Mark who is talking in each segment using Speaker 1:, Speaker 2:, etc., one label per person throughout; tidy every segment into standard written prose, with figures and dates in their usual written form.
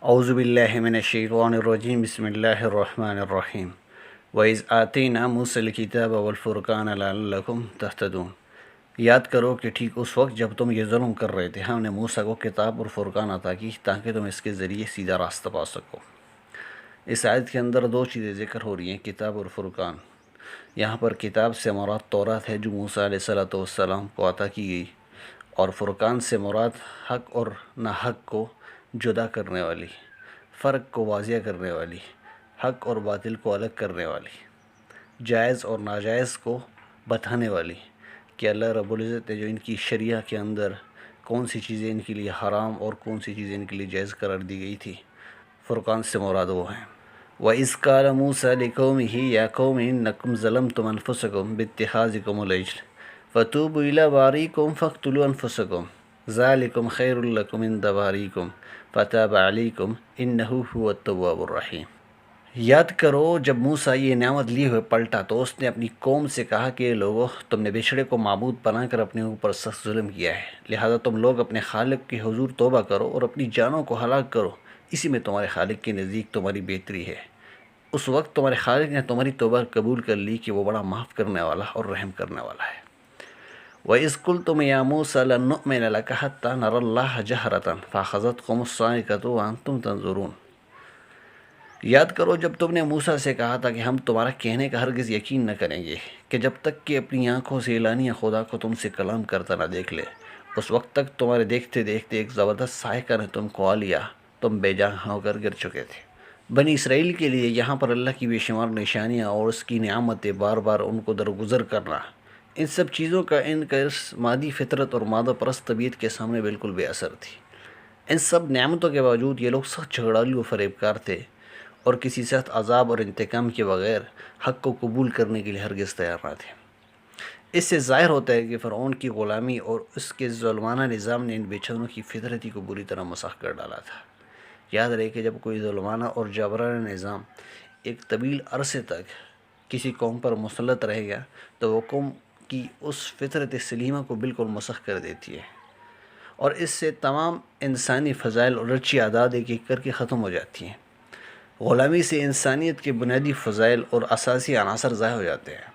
Speaker 1: اعوذ باللہ من الشیطان الرجیم بسم اللہ الرحمن الرحیم وَإِذْ آتَيْنَا مُوسَى الْكِتَابَ وَالْفُرْقَانَ لَعَلَّكُمْ تَهْتَدُونَ۔ یاد کرو کہ ٹھیک اس وقت جب تم یہ ظلم کر رہے تھے ہم نے موسیٰ کو کتاب اور فرقان عطا کی تاکہ تم اس کے ذریعے سیدھا راستہ پا سکو۔ اس آیت کے اندر دو چیزیں ذکر ہو رہی ہیں، کتاب اور فرقان۔ یہاں پر کتاب سے مراد تورات ہے جو موسیٰ علیہ السلام کو عطا کی گئی، اور فرقان سے مراد حق اور ناحق کو جدا کرنے والی، فرق کو واضح کرنے والی، حق اور باطل کو الگ کرنے والی، جائز اور ناجائز کو بتانے والی کہ اللہ رب العزت نے جو ان کی شریعہ کے اندر کون سی چیزیں ان کے لیے حرام اور کون سی چیزیں ان کے لیے جائز قرار دی گئی تھی۔ فرقان سے مراد وہ ہیں۔ وَإِذْ قَالَ مُوسَىٰ لِقَوْمِهِ يَا قَوْمِ إِنَّكُمْ ظَلَمْتُمْ أَنفُسَكُمْ بِاتِّخَاذِكُمُ الْعِجْلَ فَتُوبُوا إِلَىٰ بَارِئِكُمْ فَاقْتُلُوا أَنفُسَكُمْ ذَٰلِكُمْ خَيْرٌ لَكُمْ عِندَ بَارِئِكُمْ فَتَابَ عَلَيْكُمْ إِنَّهُ هُوَ التَّوَّابُ الرَّحِيمُ۔ یاد کرو جب موسیٰ یہ نعمت لیے ہوئے پلٹا تو اس نے اپنی قوم سے کہا کہ لوگو تم نے بچھڑے کو معبود بنا کر اپنے اوپر سخت ظلم کیا ہے، لہذا تم لوگ اپنے خالق کے حضور توبہ کرو اور اپنی جانوں کو ہلاک کرو، اسی میں تمہارے خالق کے نزدیک تمہاری بہتری ہے۔ اس وقت تمہارے خالق نے تمہاری توبہ قبول کر لی کہ وہ بڑا معاف کرنے والا اور رحم کرنے والا ہے۔ وَإِذْ قُلْتُمْ يَا مُوسَىٰ لَن نُّؤْمِنَ لَكَ حَتَّىٰ نَرَى اللَّهَ جَهْرَةً فَأَخَذَتْكُمُ الصَّاعِقَةُ وَأَنتُمْ تَنظُرُونَ۔ یاد کرو جب تم نے موسیٰ سے کہا تھا کہ ہم تمہارا کہنے کا ہرگز یقین نہ کریں گے کہ جب تک کہ اپنی آنکھوں سے اعلانیہ خدا کو تم سے کلام کرتا نہ دیکھ لے، اس وقت تک تمہارے دیکھتے دیکھتے ایک زبردست صاعقہ نے تم کو آ لیا، تم بے جان ہو کر گر چکے تھے۔ بنی اسرائیل کے لیے یہاں پر اللہ کی بے شمار نشانیاں اور اس کی نعمتیں بار بار ان کو درگزر کرنا، ان سب چیزوں کا ان کا اس مادی فطرت اور مادہ پرست طبیعت کے سامنے بالکل بے اثر تھی۔ ان سب نعمتوں کے باوجود یہ لوگ سخت جھگڑالو و فریب کار تھے اور کسی سخت عذاب اور انتقام کے بغیر حق کو قبول کرنے کے لیے ہرگز تیار نہ تھے۔ اس سے ظاہر ہوتا ہے کہ فرعون کی غلامی اور اس کے ظلمانہ نظام نے ان بےچاروں کی فطرتی کو بری طرح مسخ کر ڈالا تھا۔ یاد رہے کہ جب کوئی ظلمانہ اور جبرانہ نظام ایک طویل عرصے تک کسی قوم پر مسلط رہے گا تو وہ قوم کی اس فطرت سلیمہ کو بالکل مسخ کر دیتی ہے، اور اس سے تمام انسانی فضائل اور اچھی عادات ایک ایک کر کے ختم ہو جاتی ہیں۔ غلامی سے انسانیت کے بنیادی فضائل اور اساسی عناصر ضائع ہو جاتے ہیں،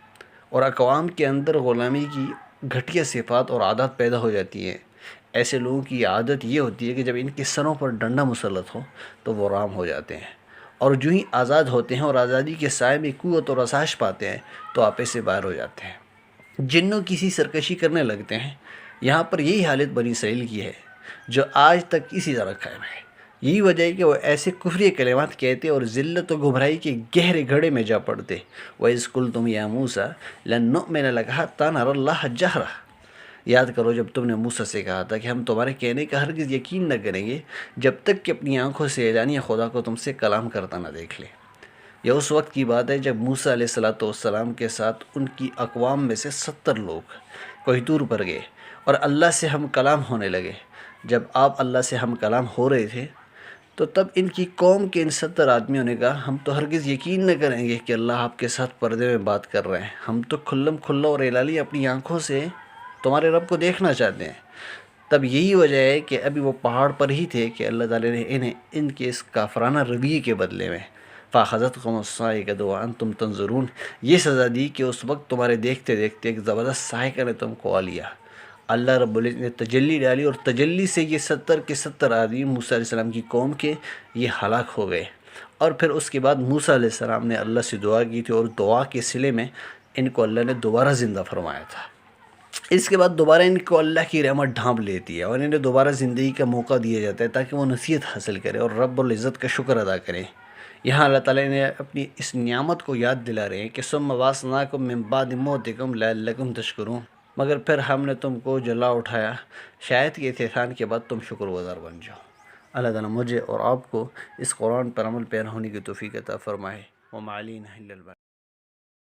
Speaker 1: اور اقوام کے اندر غلامی کی گھٹیا صفات اور عادات پیدا ہو جاتی ہیں۔ ایسے لوگوں کی عادت یہ ہوتی ہے کہ جب ان کے سروں پر ڈنڈا مسلط ہو تو وہ رام ہو جاتے ہیں، اور جو ہی آزاد ہوتے ہیں اور آزادی کے سائے میں قوت اور آسائش پاتے ہیں تو آپے سے باہر ہو جاتے ہیں، جنوں کسی سرکشی کرنے لگتے ہیں۔ یہاں پر یہی حالت بنی اسرائیل کی ہے جو آج تک اسی طرح قائم ہے۔ یہی وجہ ہے کہ وہ ایسے کفری کلمات کہتے اور ذلت و گمراہی کے گہرے گڑھے میں جا پڑتے۔ وَإِذْ قُلْتُمْ يَا مُوسَىٰ لَن نُّؤْمِنَ لَكَ حَتَّىٰ نَرَى اللَّهَ جَهْرَةً۔ یاد کرو جب تم نے موسیٰ سے کہا تھا کہ ہم تمہارے کہنے کا ہرگز یقین نہ کریں گے جب تک کہ اپنی آنکھوں سے اعلانیہ خدا کو تم سے کلام کرتا نہ دیکھ لے۔ یہ اس وقت کی بات ہے جب موسیٰ علیہ السلام کے ساتھ ان کی اقوام میں سے 70 لوگ کوہ طور پر گئے اور اللہ سے ہم کلام ہونے لگے۔ جب آپ اللہ سے ہم کلام ہو رہے تھے تو تب ان کی قوم کے ان 70 آدمیوں نے کہا ہم تو ہرگز یقین نہ کریں گے کہ اللہ آپ کے ساتھ پردے میں بات کر رہے ہیں، ہم تو کھلم کھلا اور اعلانیہ اپنی آنکھوں سے تمہارے رب کو دیکھنا چاہتے ہیں۔ تب یہی وجہ ہے کہ ابھی وہ پہاڑ پر ہی تھے کہ اللہ تعالیٰ نے انہیں ان کے اس کافرانہ رویے کے بدلے میں فَأَخَذَتْكُمُ الصَّاعِقَةُ وَأَنتُمْ تَنظُرُونَ یہ سزا دی کہ اس وقت تمہارے دیکھتے دیکھتے ایک زبردست صاعقہ نے تم کو آ لیا۔ اللہ رب العزت نے تجلی ڈالی اور تجلی سے یہ 70 کے 70 آدمی موسیٰ علیہ السلام کی قوم کے یہ ہلاک ہو گئے، اور پھر اس کے بعد موسیٰ علیہ السلام نے اللہ سے دعا کی تھی اور دعا کے صلے میں ان کو اللہ نے دوبارہ زندہ فرمایا تھا۔ اس کے بعد دوبارہ ان کو اللہ کی رحمت ڈھانپ لیتی ہے اور انہیں دوبارہ زندگی کا موقع دیا جاتا ہے تاکہ وہ نصیحت حاصل کرے اور رب العزت کا شکر ادا کریں۔ یہاں اللہ تعالیٰ نے اپنی اس نعمت کو یاد دلا رہے ہیں کہ ثم بعثناکم من بعد موتکم لعلکم تشکرون، مگر پھر ہم نے تم کو جلا اٹھایا شاید کہ اطھان کے بعد تم شکر گزار بن جاؤ۔ اللہ تعالیٰ مجھے اور آپ کو اس قرآن پر عمل پیرا ہونے کی توفیق عطا فرمائے۔ وما علینا الا البلاغ۔